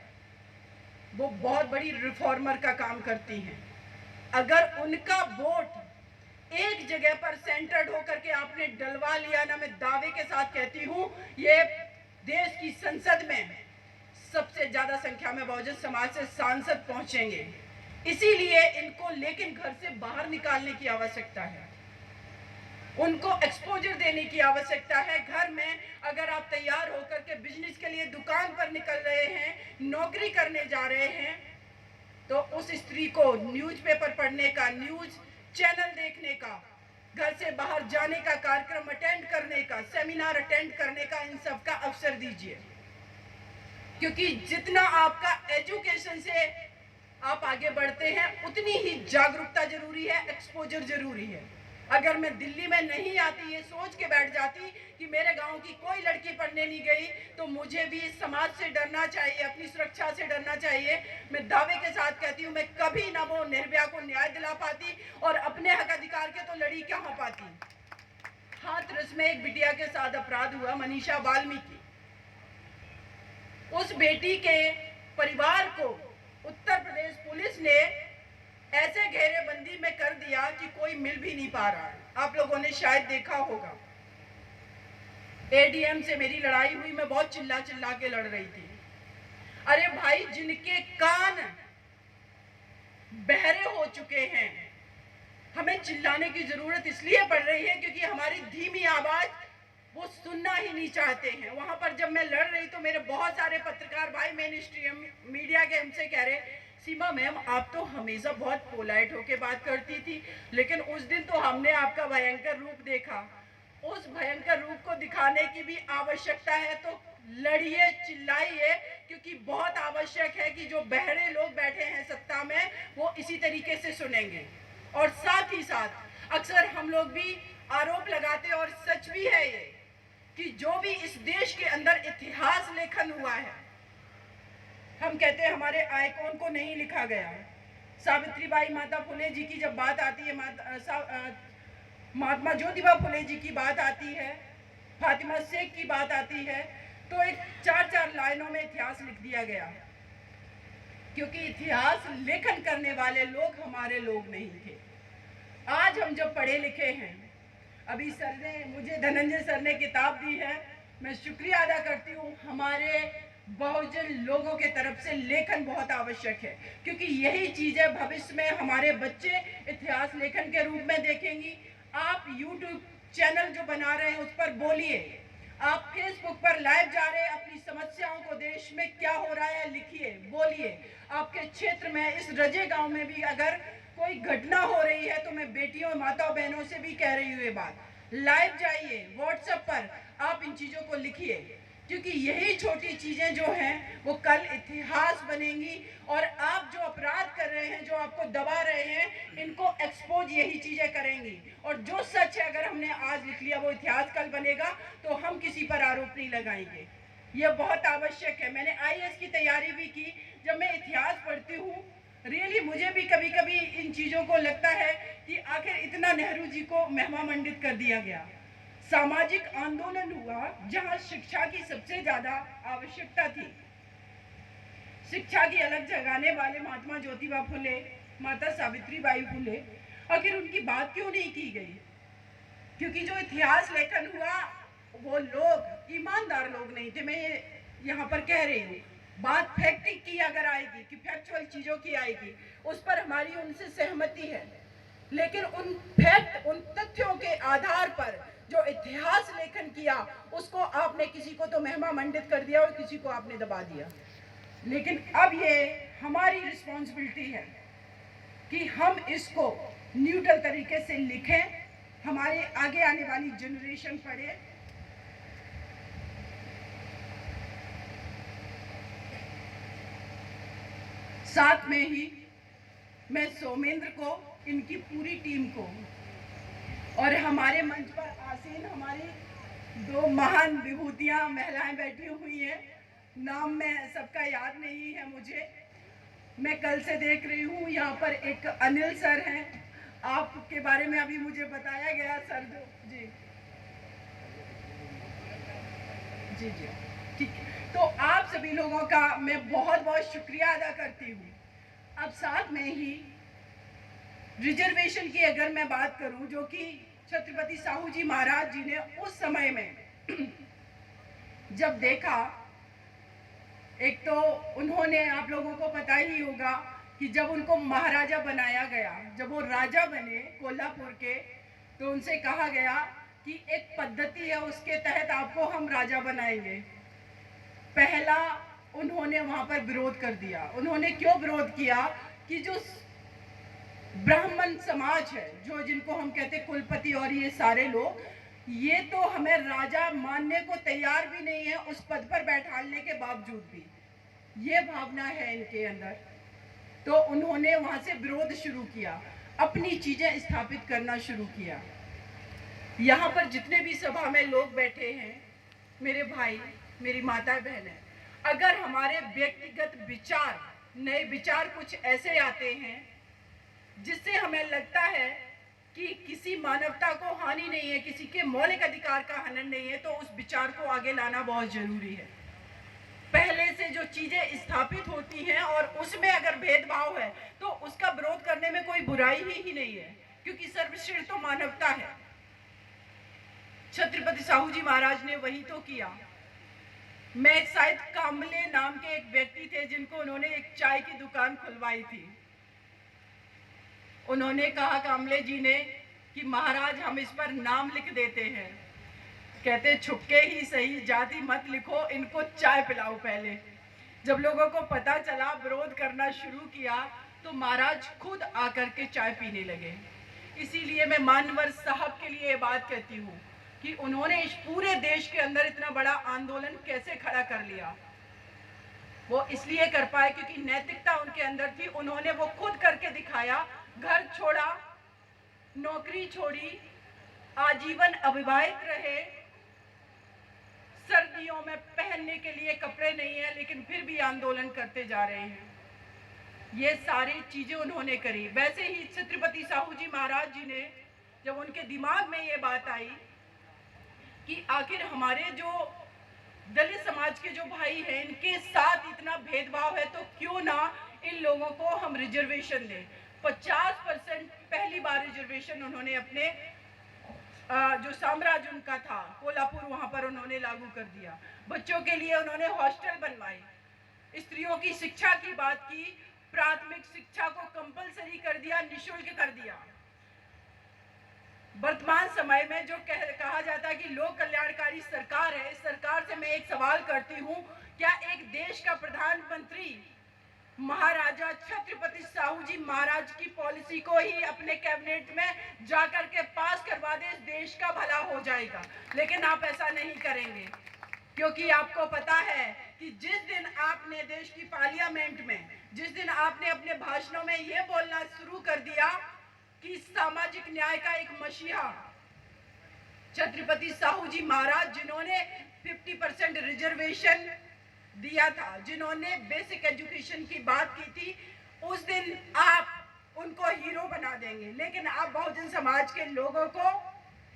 वो बहुत बड़ी रिफॉर्मर का काम करती हैं। अगर उनका वोट एक जगह पर सेंटर्ड होकर के आपने डलवा लिया ना, मैं दावे के साथ कहती हूँ, ये देश की संसद में सबसे ज्यादा संख्या में बहुजन समाज से सांसद पहुंचेंगे। इसीलिए इनको लेकिन घर से बाहर निकालने की आवश्यकता है, उनको एक्सपोजर देने की आवश्यकता है। घर में अगर आप तैयार होकर के बिजनेस के लिए दुकान पर निकल रहे हैं, नौकरी करने जा रहे हैं, तो उस स्त्री को न्यूज़पेपर पढ़ने का, न्यूज़ चैनल देखने का, घर से बाहर जाने का, कार्यक्रम अटेंड करने का, सेमिनार अटेंड करने का, इन सब का अवसर दीजिए। क्योंकि जितना आपका एजुकेशन से आप आगे बढ़ते हैं, उतनी ही जागरूकता जरूरी है, एक्सपोजर जरूरी है। अगर मैं दिल्ली में नहीं आती, ये सोच के बैठ जाती कि मेरे गांव की कोई लड़की पढ़ने नहीं गई, तो मुझे भी समाज से डरना चाहिए, अपनी सुरक्षा से डरना चाहिए। मैं दावे के साथ कहती हूँ, मैं कभी ना वो निर्भया को न्याय दिला पाती और अपने हक अधिकार के तो लड़ी कहाँ पाती। हाथरस में एक बिटिया के साथ अपराध हुआ, मनीषा वाल्मीकि। उस बेटी के परिवार को उत्तर प्रदेश पुलिस ने ऐसे घेरेबंदी में कर दिया कि कोई मिल भी नहीं पा रहा है। आप लोगों ने शायद देखा होगा। ADM से मेरी लड़ाई हुई, मैं बहुत चिल्ला चिल्ला के लड़ रही थी। अरे भाई, जिनके कान बहरे हो चुके हैं, हमें चिल्लाने की जरूरत इसलिए पड़ रही है क्योंकि हमारी धीमी आवाज वो सुनना ही नहीं चाहते हैं। वहां पर जब मैं लड़ रही तो मेरे बहुत सारे पत्रकार भाई मेन स्ट्रीम मीडिया के हमसे कह रहे सीमा मैम, आप तो हमेशा बहुत पोलाइट होके बात करती थी, लेकिन उस दिन तो हमने आपका भयंकर रूप देखा। उस भयंकर रूप को दिखाने की भी आवश्यकता है तो लड़िए, चिल्लाइए, क्योंकि बहुत आवश्यक है कि जो बहरे लोग बैठे हैं सत्ता में वो इसी तरीके से सुनेंगे। और साथ ही साथ अक्सर हम लोग भी आरोप लगाते, और सच भी है ये, कि जो भी इस देश के अंदर इतिहास लेखन हुआ है, हम कहते हैं हमारे आइकॉन को नहीं लिखा गया। सावित्रीबाई माता फुले जी की जब बात आती है, महात्मा ज्योतिबा फुले जी की बात आती है, फातिमा शेख की बात आती है, तो एक 4-4 लाइनों में इतिहास लिख दिया गया, क्योंकि इतिहास लेखन करने वाले लोग हमारे लोग नहीं थे। आज हम जब पढ़े लिखे हैं, अभी सर ने मुझे, धनंजय सर ने किताब दी है, मैं शुक्रिया अदा करती हूँ। हमारे बहुजन लोगों के तरफ से लेखन बहुत आवश्यक है, क्योंकि यही चीज़ें भविष्य में हमारे बच्चे इतिहास लेखन के रूप में देखेंगी। आप YouTube चैनल जो बना रहे हैं उस पर बोलिए, आप फेसबुक पर लाइव जा रहे हैं, अपनी समस्याओं को, देश में क्या हो रहा है लिखिए, बोलिए। आपके क्षेत्र में, इस रजे गांव में भी अगर कोई घटना हो रही है तो मैं बेटियों, माताओं, बहनों से भी कह रही हूँ ये बात, लाइव जाइए, व्हाट्सएप पर आप इन चीज़ों को लिखिए, क्योंकि यही छोटी चीज़ें जो हैं वो कल इतिहास बनेंगी। और आप जो अपराध कर रहे हैं, जो आपको दबा रहे हैं, इनको एक्सपोज यही चीज़ें करेंगी। और जो सच है अगर हमने आज लिख लिया वो इतिहास कल बनेगा, तो हम किसी पर आरोप नहीं लगाएंगे। ये बहुत आवश्यक है। मैंने IAS की तैयारी भी की। जब मैं इतिहास पढ़ती हूँ, रियली मुझे भी कभी कभी इन चीज़ों को लगता है कि आखिर इतना नेहरू जी को महिमा मंडित कर दिया गया। सामाजिक आंदोलन हुआ जहां शिक्षा की सबसे ज्यादा आवश्यकता थी। शिक्षा की अलग जगाने वाले महात्मा ज्योतिबा फुले, माता सावित्रीबाई फुले, आखिर उनकी बात क्यों नहीं की गई? क्योंकि जो इतिहास लेखन हुआ वो लोग ईमानदार लोग नहीं थे। मैं ये यहाँ पर कह रही हूँ, बात फैक्ट की अगर आएगी, कि फैक्चुअल चीजों की आएगी, उस पर हमारी उनसे सहमति है, लेकिन उन फैक्ट, उन तथ्यों के आधार पर जो इतिहास लेखन किया, उसको आपने किसी को तो महिमा मंडित कर दिया और किसी को आपने दबा दिया। लेकिन अब ये हमारी रिस्पॉन्सिबिलिटी है कि हम इसको न्यूट्रल तरीके से लिखें, हमारे आगे आने वाली जनरेशन पढ़े। साथ में ही मैं सोमेंद्र को, इनकी पूरी टीम को, और हमारे मंच पर आसीन हमारी 2 महान विभूतियां महिलाएं बैठी हुई हैं, नाम में सबका याद नहीं है मुझे। मैं कल से देख रही हूँ यहाँ पर एक अनिल सर हैं, आपके बारे में अभी मुझे बताया गया सर। जी जी जी ठीक है। तो आप सभी लोगों का मैं बहुत बहुत शुक्रिया अदा करती हूँ। अब साथ में ही रिजर्वेशन की अगर मैं बात करूं, जो कि छत्रपति साहू जी महाराज जी ने उस समय में जब देखा, एक तो उन्होंने, आप लोगों को पता ही होगा कि जब उनको महाराजा बनाया गया, जब वो राजा बने कोल्हापुर के, तो उनसे कहा गया कि एक पद्धति है, उसके तहत आपको हम राजा बनाएंगे। पहला उन्होंने वहां पर विरोध कर दिया। उन्होंने क्यों विरोध किया? कि जो ब्राह्मण समाज है, जो जिनको हम कहते कुलपति और ये सारे लोग, ये तो हमें राजा मानने को तैयार भी नहीं है, उस पद पर बैठाने के बावजूद भी। ये भावना है इनके अंदर। तो उन्होंने वहां से विरोध शुरू किया, अपनी चीजें स्थापित करना शुरू किया। यहाँ पर जितने भी सभा में लोग बैठे हैं, मेरे भाई, मेरी माता बहनें, अगर हमारे व्यक्तिगत विचार, नए विचार कुछ ऐसे आते हैं जिससे हमें लगता है कि किसी मानवता को हानि नहीं है, किसी के मौलिक अधिकार का हनन नहीं है, तो उस विचार को आगे लाना बहुत जरूरी है। पहले से जो चीजें स्थापित होती हैं और उसमें अगर भेदभाव है तो उसका विरोध करने में कोई बुराई ही नहीं है, क्योंकि सर्वश्रेष्ठ तो मानवता है। छत्रपति साहू जी महाराज ने वही तो किया। मैं शायद कामले नाम के एक व्यक्ति थे जिनको उन्होंने एक चाय की दुकान खुलवाई थी। उन्होंने कहा कामले जी ने कि महाराज हम इस पर नाम लिख देते हैं। कहते छुपके ही सही, जाति मत लिखो, इनको चाय पिलाओ पहले। जब लोगों को पता चला, विरोध करना शुरू किया, तो महाराज खुद आकर के चाय पीने लगे। इसीलिए मैं मानवर साहब के लिए ये बात कहती हूँ कि उन्होंने इस पूरे देश के अंदर इतना बड़ा आंदोलन कैसे खड़ा कर लिया। वो इसलिए कर पाए क्योंकि नैतिकता उनके अंदर थी। उन्होंने वो खुद करके दिखाया। घर छोड़ा, नौकरी छोड़ी, आजीवन अविवाहित रहे, सर्दियों में पहनने के लिए कपड़े नहीं है लेकिन फिर भी आंदोलन करते जा रहे हैं। ये सारी चीजें उन्होंने करी। वैसे ही छत्रपति साहू जी महाराज जी ने, जब उनके दिमाग में ये बात आई कि आखिर हमारे जो दलित समाज के जो भाई हैं इनके साथ इतना भेदभाव है, तो क्यों ना इन लोगों को हम रिजर्वेशन दें। 50% पहली बार रिजर्वेशन उन्होंने अपने जो साम्राज्य उनका था कोल्हापुर, वहां पर उन्होंने लागू कर दिया। बच्चों के लिए उन्होंने हॉस्टल बनवाए। स्त्रियों की शिक्षा की बात की, प्राथमिक शिक्षा को कंपलसरी कर दिया, निःशुल्क कर दिया। वर्तमान समय में जो कहा जाता है कि लोक कल्याणकारी सरकार है, इस सरकार से मैं एक सवाल करती हूँ, क्या एक देश का प्रधानमंत्री महाराजा छत्रपति साहू जी महाराज की पॉलिसी को ही अपने कैबिनेट में जाकर के पास करवा दे, देश का भला हो जाएगा? लेकिन आप ऐसा नहीं करेंगे, क्योंकि आपको पता है कि जिस दिन आपने देश की पार्लियामेंट में, जिस दिन आपने अपने भाषणों में यह बोलना शुरू कर दिया कि सामाजिक न्याय का एक मसीहा छत्रपति साहू जी महाराज, जिन्होंने 50% रिजर्वेशन दिया था, जिन्होंने बेसिक एजुकेशन की बात की थी, उस दिन आप उनको हीरो बना देंगे। लेकिन आप बहुजन समाज के लोगों को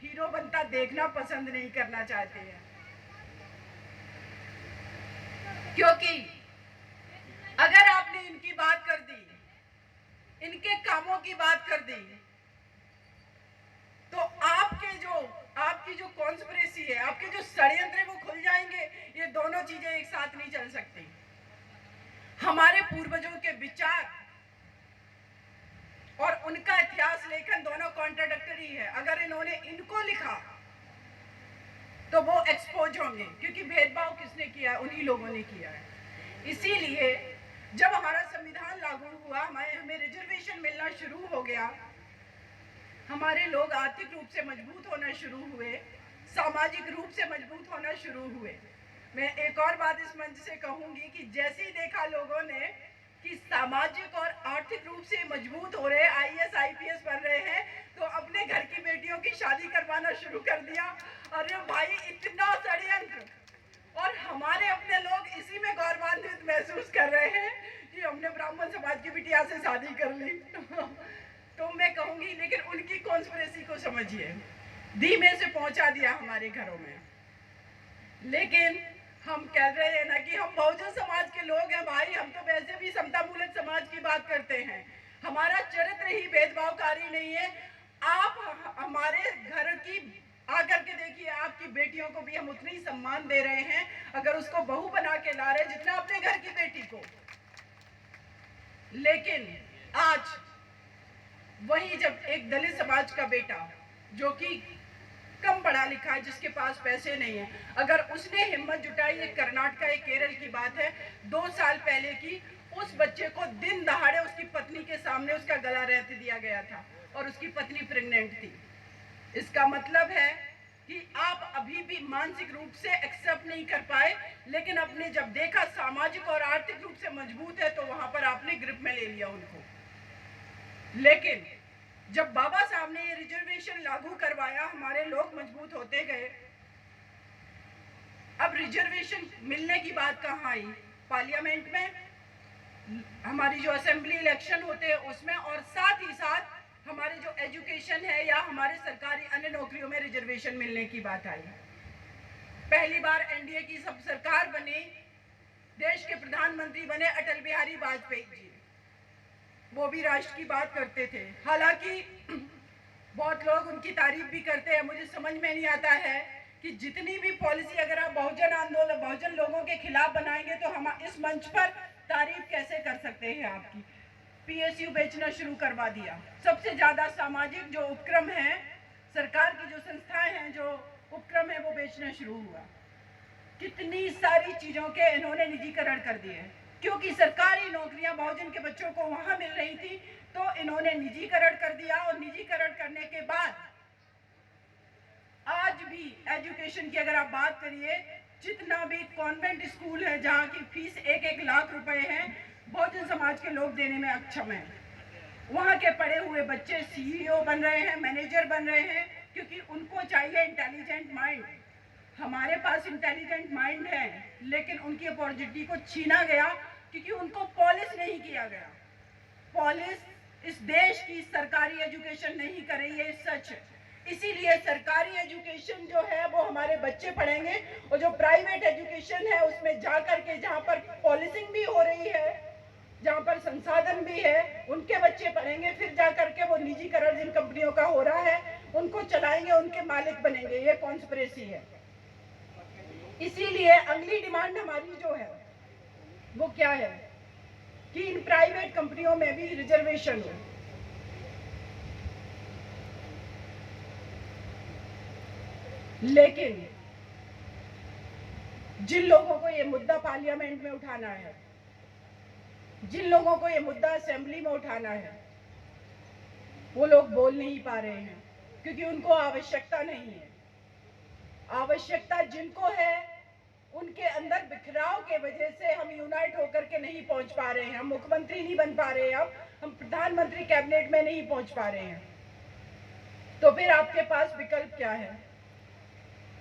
हीरो बनता देखना पसंद नहीं करना चाहते हैं, क्योंकि अगर आपने इनकी बात कर दी, इनके कामों की बात कर दी, तो आपकी जो कॉन्स्पिरेसी है, आपके जो षड्यंत्र है, वो खुल जाएंगे। ये दोनों चीजें एक साथ नहीं चल सकती। हमारे पूर्वजों के विचार और उनका इतिहास लेखन दोनों कॉन्ट्राडिक्टरी है। अगर इन्होंने इनको लिखा तो वो एक्सपोज होंगे, क्योंकि भेदभाव किसने किया है? उन्हीं लोगों ने किया है। इसीलिए जब हमारा संविधान लागू हुआ, हमें रिजर्वेशन मिलना शुरू हो गया, हमारे लोग आर्थिक रूप से मजबूत होना शुरू हुए, सामाजिक रूप से मजबूत होना शुरू हुए। मैं एक और बात इस मंच से कहूंगी कि जैसे ही देखा लोगों ने कि सामाजिक और आर्थिक रूप से मजबूत हो रहे, आईएएस आईपीएस बन रहे हैं, तो अपने घर की बेटियों की शादी करवाना शुरू कर दिया। अरे भाई, इतना षड्यंत्र! और हमारे अपने लोग इसी में गौरवान्वित महसूस कर रहे हैं कि हमने ब्राह्मण समाज की बिटिया से शादी कर ली। तो मैं कहूंगी, लेकिन उनकी कॉन्स्पिरेसी को समझिए, धीमे से पहुंचा दिया हमारे घरों में। लेकिन हम कह रहे हैं ना कि हम बहुजन समाज के लोग हैं भाई, हम तो वैसे भी समतामूलक समाज की बात करते हैं। हमारा चरित्र ही भेदभावकारी नहीं है। आप हमारे घर की आकर के देखिए, आपकी बेटियों को भी हम उतना ही सम्मान दे रहे हैं, अगर उसको बहू बना के ला रहे जितना अपने घर की बेटी को। लेकिन आज वही जब एक दलित समाज का बेटा, जो कि कम पढ़ा लिखा है, जिसके पास पैसे नहीं है, अगर उसने हिम्मत जुटाई, ये कर्नाटक या केरल की बात है 2 साल पहले की, उस बच्चे को दिन दहाड़े उसकी पत्नी के सामने उसका गला रेत दिया गया था और उसकी पत्नी प्रेग्नेंट थी। इसका मतलब है कि आप अभी भी मानसिक रूप से एक्सेप्ट नहीं कर पाए, लेकिन आपने जब देखा सामाजिक और आर्थिक रूप से मजबूत है, तो वहां पर आपने ग्रिप में ले लिया उनको। लेकिन जब बाबा साहब ने ये रिजर्वेशन लागू करवाया, हमारे लोग मजबूत होते गए। अब रिजर्वेशन मिलने की बात कहाँ आई? पार्लियामेंट में, हमारी जो असेंबली इलेक्शन होते हैं उसमें, और साथ ही साथ हमारे जो एजुकेशन है या हमारे सरकारी अन्य नौकरियों में रिजर्वेशन मिलने की बात आई। पहली बार एनडीए की सब सरकार बनी, देश के प्रधानमंत्री बने अटल बिहारी वाजपेयी जी। वो भी राष्ट्र की बात करते थे। हालांकि बहुत लोग उनकी तारीफ भी करते हैं। मुझे समझ में नहीं आता है कि जितनी भी पॉलिसी अगर आप बहुजन आंदोलन, बहुजन लोगों के खिलाफ बनाएंगे, तो हम इस मंच पर तारीफ कैसे कर सकते हैं आपकी? पीएसयू बेचना शुरू करवा दिया। सबसे ज्यादा सामाजिक जो उपक्रम है, सरकार की जो संस्थाएं हैं, जो उपक्रम है, वो बेचना शुरू हुआ। कितनी सारी चीजों के इन्होंने निजीकरण कर दिए। क्योंकि सरकारी नौकरियां बहुजन के बच्चों को वहां मिल रही थी, तो इन्होंने निजीकरण कर दिया। और निजीकरण करने के बाद आज भी एजुकेशन की अगर आप बात करिए, जितना भी कॉन्वेंट स्कूल है जहाँ की फीस 1-1 लाख रुपए है, बहुजन समाज के लोग देने में अक्षम हैं। वहाँ के पढ़े हुए बच्चे सीईओ बन रहे हैं, मैनेजर बन रहे हैं, क्योंकि उनको चाहिए इंटेलिजेंट माइंड। हमारे पास इंटेलिजेंट माइंड है, लेकिन उनकी अपॉर्चुनिटी को छीना गया क्योंकि उनको पॉलिश नहीं किया गया। पॉलिश इस देश की सरकारी एजुकेशन नहीं कर रही है, सच। इसीलिए सरकारी एजुकेशन जो है वो हमारे बच्चे पढ़ेंगे, और जो प्राइवेट एजुकेशन है उसमें जाकर के जहाँ पर पॉलिसिंग भी हो रही है, जहाँ पर संसाधन भी है, उनके बच्चे पढ़ेंगे। फिर जाकर के वो निजीकरण जिन कंपनियों का हो रहा है उनको चलाएंगे, उनके मालिक बनेंगे। ये कॉन्स्पिरेसी है। इसीलिए अगली डिमांड हमारी जो है वो क्या है कि इन प्राइवेट कंपनियों में भी रिजर्वेशन हो। लेकिन जिन लोगों को ये मुद्दा पार्लियामेंट में उठाना है, जिन लोगों को ये मुद्दा असेंबली में उठाना है, वो लोग बोल नहीं पा रहे हैं क्योंकि उनको आवश्यकता नहीं है। आवश्यकता जिनको है उनके अंदर बिखराव के वजह से हम यूनाइट होकर के नहीं पहुंच पा रहे हैं। हम मुख्यमंत्री नहीं बन पा रहे हैं, हम प्रधानमंत्री कैबिनेट में नहीं पहुंच पा रहे हैं। तो फिर आपके पास विकल्प क्या है?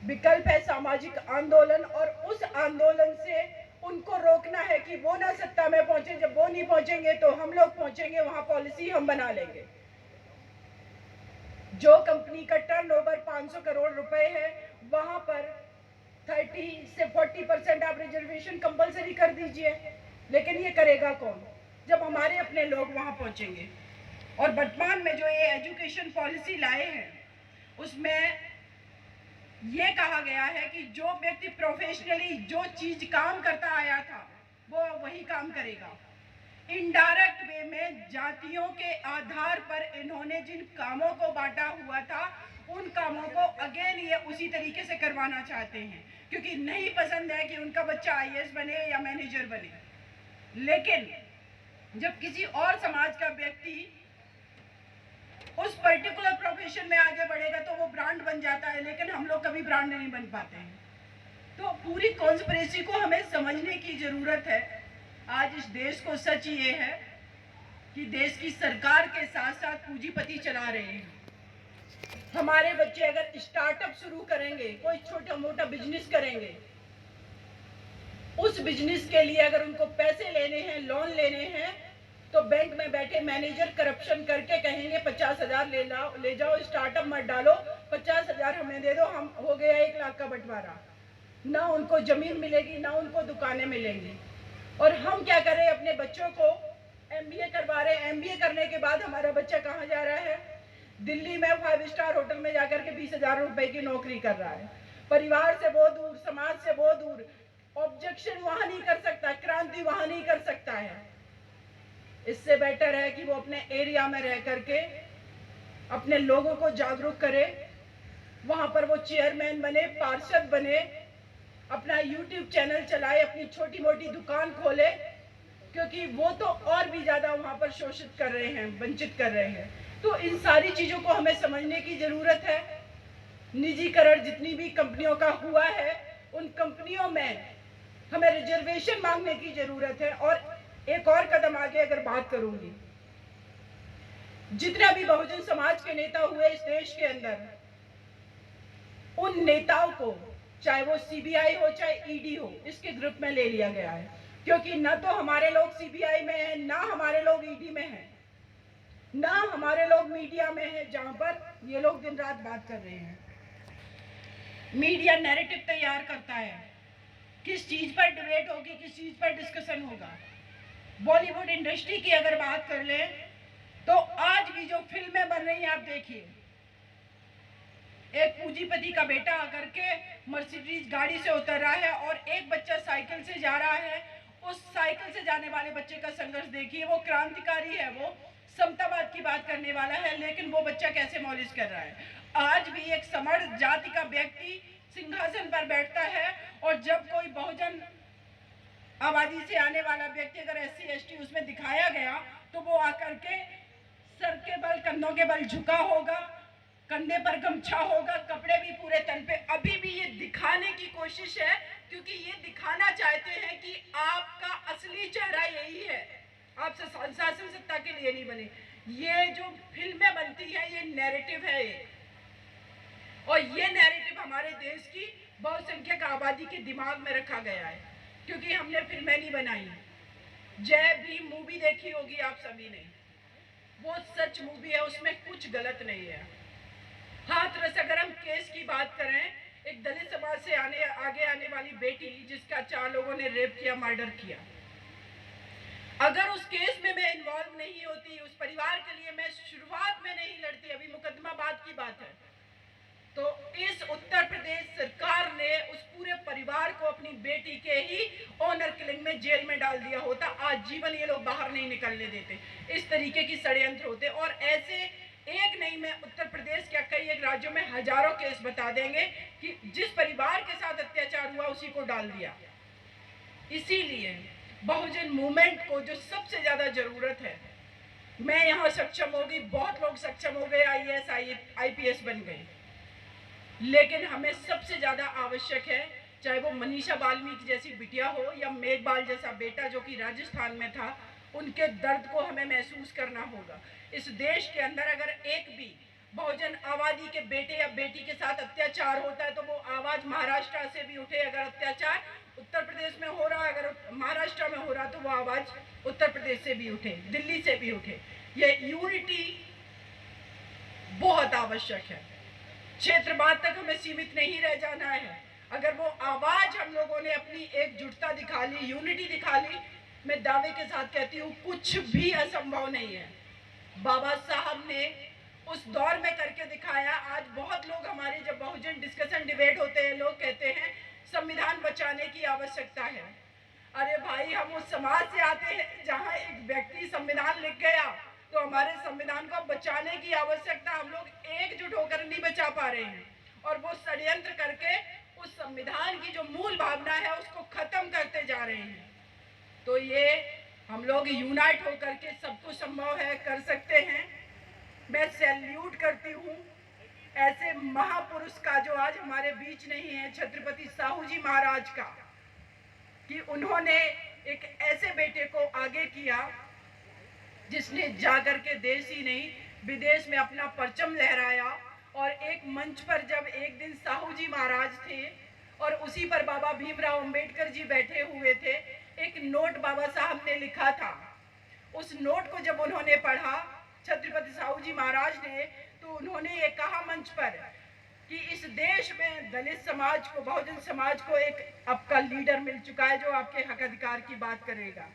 विकल्प है सामाजिक आंदोलन, और उस आंदोलन से उनको रोकना है कि वो ना सत्ता में पहुंचे। जब वो नहीं पहुंचेंगे तो हम लोग पहुंचेंगे, वहां पॉलिसी हम बना लेंगे। जो कंपनी का टर्नओवर 500 करोड़ रुपए है, वहां पर 30 से 40% आप रिजर्वेशन कंपलसरी कर दीजिए। लेकिन ये करेगा कौन जब हमारे अपने लोग वहां पहुंचेंगे? और वर्तमान में जो ये एजुकेशन पॉलिसी लाए हैं उसमें ये कहा गया है कि जो व्यक्ति प्रोफेशनली जो चीज काम करता आया था वो वही काम करेगा। इनडायरेक्ट वे में जातियों के आधार पर इन्होंने जिन कामों को बांटा हुआ था उन कामों को अगेन ये उसी तरीके से करवाना चाहते हैं, क्योंकि नहीं पसंद है कि उनका बच्चा आईएएस बने या मैनेजर बने। लेकिन जब किसी और समाज का व्यक्ति उस पर्टिकुलर प्रोफेशन में आगे बढ़ेगा तो वो ब्रांड बन जाता है, लेकिन हम लोग कभी ब्रांड नहीं बन पाते हैं। तो पूरी कॉन्स्पिरेसी को हमें समझने की जरूरत है। आज इस देश को सच ये है कि देश की सरकार के साथ साथ पूंजीपति चला रहे हैं। हमारे बच्चे अगर स्टार्टअप शुरू करेंगे, कोई छोटा मोटा बिजनेस करेंगे, उस बिजनेस के लिए अगर उनको पैसे लेने हैं, लोन लेने हैं, तो बैंक में बैठे मैनेजर करप्शन करके कहेंगे 50,000 ले जाओ, स्टार्टअप मत डालो, 50,000 हमें दे दो, हम हो गया 1 लाख का बंटवारा। ना उनको जमीन मिलेगी, ना उनको दुकानें मिलेंगी। और हम क्या करें, अपने बच्चों को एमबीए करवा रहे हैं। एमबीए करने के बाद हमारा बच्चा कहाँ जा रहा है? दिल्ली में 5 स्टार होटल में जाकर के 20,000 रुपए की नौकरी कर रहा है। परिवार से बहुत दूर, समाज से बहुत दूर। ऑब्जेक्शन वहां नहीं कर सकता, क्रांति वहां नहीं कर सकता है। इससे बेटर है कि वो अपने एरिया में रह करके अपने लोगों को जागरूक करे, वहां पर वो चेयरमैन बने, पार्षद बने, अपना यूट्यूब चैनल चलाए, अपनी छोटी मोटी दुकान खोले, क्योंकि वो तो और भी ज्यादा वहां पर शोषित कर रहे हैं, वंचित कर रहे हैं। तो इन सारी चीजों को हमें समझने की जरूरत है। निजीकरण जितनी भी कंपनियों का हुआ है, उन कंपनियों में हमें रिजर्वेशन मांगने की जरूरत है। और एक और कदम आगे अगर बात करूंगी, जितना भी बहुजन समाज के नेता हुए इस देश के अंदर, उन नेताओं को चाहे वो सीबीआई हो चाहे ईडी हो, इसके ग्रुप में ले लिया गया है। क्योंकि ना तो हमारे लोग सीबीआई में हैं, ना हमारे लोग ईडी में हैं, ना हमारे लोग मीडिया में हैं, जहां पर ये लोग दिन रात बात कर रहे हैं। मीडिया नैरेटिव तैयार करता है, किस चीज पर डिबेट होगी, किस चीज पर डिस्कशन होगा। बॉलीवुड इंडस्ट्री की अगर बात कर ले तो आज भी जो फिल्में बन रही हैं, आप देखिए, एक पूंजीपति का बेटा आकर के मर्सिडीज गाड़ी से उतर रहा है और एक बच्चा साइकिल से जा रहा है। उस साइकिल से जाने वाले बच्चे का संघर्ष देखिए, वो क्रांतिकारी है, वो समतावाद की बात करने वाला है, लेकिन वो बच्चा कैसे मौलिश कर रहा है। आज भी एक समर्थ जाति का व्यक्ति सिंहासन पर बैठता है, और जब कोई बहुजन आबादी से आने वाला व्यक्ति अगर SC ST उसमें दिखाया गया तो वो आकर के सर के बल कंधों के बल झुका होगा, कंधे पर गमछा होगा, कपड़े भी पूरे तन पे। अभी भी ये दिखाने की कोशिश है, क्योंकि ये दिखाना चाहते हैं कि आपका असली चेहरा यही है, आप शासन सत्ता के लिए नहीं बने। ये जो फिल्में बनती हैं ये नैरेटिव है ये, और ये नैरेटिव हमारे देश की बहुसंख्यक आबादी के दिमाग में रखा गया है, क्योंकि हमने फिल्में नहीं बनाई। जय भीम मूवी देखी होगी आप सभी ने, वो सच मूवी है, उसमें कुछ गलत नहीं है। हाथरस अगर हम केस की बात करें, एक दलित समाज से आगे आने वाली बेटी जिसका 4 लोगों ने रेप किया, मर्डर किया, अगर उस केस में मैं इन्वॉल्व नहीं होती, उस परिवार के लिए मैं शुरुआत में नहीं लड़ती, अभी मुकदमा बाद की बात है, तो इस उत्तर प्रदेश सरकार ने उस पूरे परिवार को अपनी बेटी के ही ऑनर किलिंग में जेल में डाल दिया होता। आज जीवन ये लोग बाहर नहीं निकलने देते। इस तरीके की षड्यंत्र होते, और ऐसे एक नहीं, मैं उत्तर प्रदेश क्या कई एक राज्यों में हजारों केस बता देंगे कि जिस परिवार के साथ अत्याचार हुआ उसी को डाल दिया। इसीलिए बहुजन मूवमेंट को जो सबसे ज्यादा जरूरत है, मैं यहाँ सक्षम हो गई, बहुत लोग सक्षम हो गए, IAS IPS बन गए, लेकिन हमें सबसे ज्यादा आवश्यक है, चाहे वो मनीषा वाल्मीकि जैसी बिटिया हो या मेघवाल जैसा बेटा जो कि राजस्थान में था, उनके दर्द को हमें महसूस करना होगा। इस देश के अंदर अगर एक भी बहुजन आबादी के बेटे या बेटी के साथ अत्याचार होता है तो वो आवाज महाराष्ट्र से भी उठे। अगर अत्याचार उत्तर प्रदेश में हो रहा है, अगर महाराष्ट्र में हो रहा, तो वो आवाज उत्तर प्रदेश से भी उठे, दिल्ली से भी उठे। ये यूनिटी बहुत आवश्यक है। क्षेत्रवाद तक हमें सीमित नहीं रह जाना है। अगर वो आवाज हम लोगों ने अपनी एकजुटता दिखा ली, यूनिटी दिखा ली, मैं दावे के साथ कहती हूँ कुछ भी असंभव नहीं है। बाबा साहब ने उस दौर में करके दिखाया। आज बहुत लोग हमारे जब बहुजन डिस्कशन डिबेट होते हैं, लोग कहते हैं संविधान बचाने की आवश्यकता है। अरे भाई, हम उस समाज से आते हैं जहाँ एक व्यक्ति संविधान लिख गया, तो हमारे संविधान को बचाने की आवश्यकता, हम लोग एकजुट होकर नहीं बचा पा रहे हैं, और वो षड्यंत्र करके उस संविधान की जो मूल भावना है उसको खत्म करते जा रहे हैं। तो ये हम लोग यूनाइट होकर के सब कुछ संभव है, कर सकते हैं। मैं सैल्यूट करती हूँ ऐसे महापुरुष का जो आज हमारे बीच नहीं है, छत्रपति साहू जी महाराज का, कि उन्होंने एक ऐसे बेटे को आगे किया जिसने जाकर के देश ही नहीं विदेश में अपना परचम लहराया। और एक मंच पर जब एक दिन साहू जी महाराज थे और उसी पर बाबा भीमराव अंबेडकर जी बैठे हुए थे, एक नोट बाबा साहब ने लिखा था। उस नोट को जब उन्होंने पढ़ा, छत्रपति साहू जी महाराज ने, तो उन्होंने ये कहा मंच पर कि इस देश में दलित समाज को, बहुजन समाज को एक आपका लीडर मिल चुका है जो आपके हक अधिकार की बात करेगा।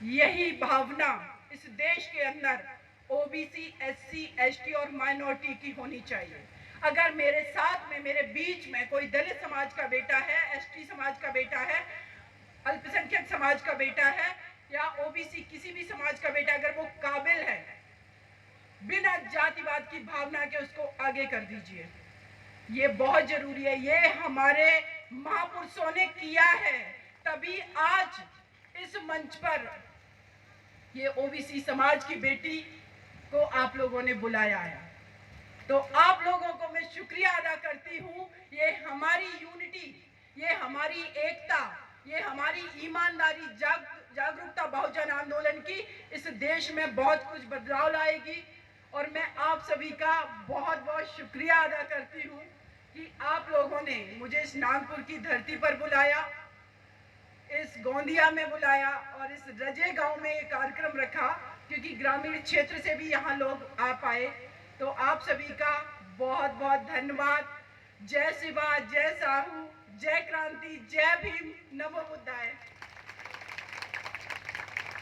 यही भावना इस देश के अंदर OBC, SC, ST और माइनॉरिटी की होनी चाहिए। अगर मेरे साथ में, मेरे बीच में कोई दलित समाज का बेटा है, ST समाज का बेटा है, अल्पसंख्यक समाज का बेटा है, या OBC किसी भी समाज का बेटा, अगर वो काबिल है, बिना जातिवाद की भावना के उसको आगे कर दीजिए। ये बहुत जरूरी है। ये हमारे महापुरुषों ने किया है, तभी आज इस मंच पर ये OBC समाज की बेटी को आप लोगों ने बुलाया है। तो आप लोगों को मैं शुक्रिया अदा करती हूँ। ये हमारी यूनिटी, ये हमारी एकता, ये हमारी ईमानदारी, जागरूकता बहुजन आंदोलन की इस देश में बहुत कुछ बदलाव लाएगी। और मैं आप सभी का बहुत बहुत शुक्रिया अदा करती हूँ कि आप लोगों ने मुझे इस नागपुर की धरती पर बुलाया, इस गोंदिया में बुलाया और इस रजे गांव में एक कार्यक्रम रखा, क्योंकि ग्रामीण क्षेत्र से भी यहाँ लोग आ पाए। तो आप सभी का बहुत बहुत धन्यवाद। जय शिवा, जय साहू, जय क्रांति, जय भीम, नमो बुद्धाय।